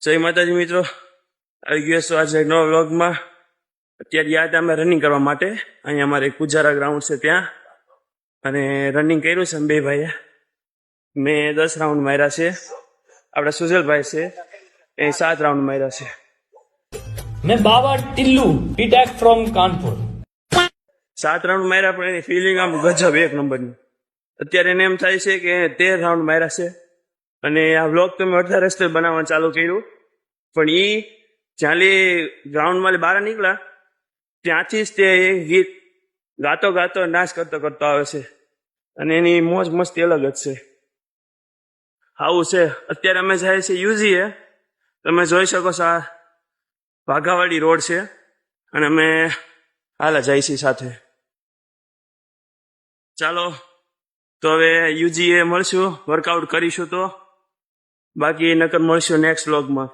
જય માતાજી મિત્રો, આવી ગયો છો આજે એક નવા વ્લોગમાં. અત્યારે યાદ અમે રનિંગ કરવા માટે અહીંયા અમારે કુજારા ગ્રાઉન્ડ છે ત્યાં, અને રનિંગ કર્યું છે બે ભાઈએ. મેં 10 રાઉન્ડ માર્યા છે, આપણા સુજલભાઈ છે એ 7 રાઉન્ડ માર્યા છે. मैं Baba Tillu BTech from Kanpur 7 round માર્યા, પણ એની ફિલિંગ આમ ગજબ એક નંબરની. અત્યારે એને એમ થાય છે કે 13 રાઉન્ડ માર્યા છે. અને આ વ્લોગ તો મેં અડધા રસ્તે બનાવવાનું ચાલુ કર્યું, પણ એ જ્યાંથી ગ્રાઉન્ડમાં બહાર નીકળ્યા ત્યાંથી જ તે ગીત ગાતો ગાતો નાચ કરતો કરતો આવે છે, અને એની મોજ મસ્તી અલગ જ છે. આવું છે. અત્યારે અમે જાય છે યુજીએ, તમે જોઈ શકો છો આ વાઘાવાડી રોડ છે, અને અમે હાલા જાય છીએ સાથે. ચાલો તો હવે યુજીએ મળશું, વર્કઆઉટ કરીશું. તો બાકી નકર મળશું નેક્સ્ટ વ્લોગમાં.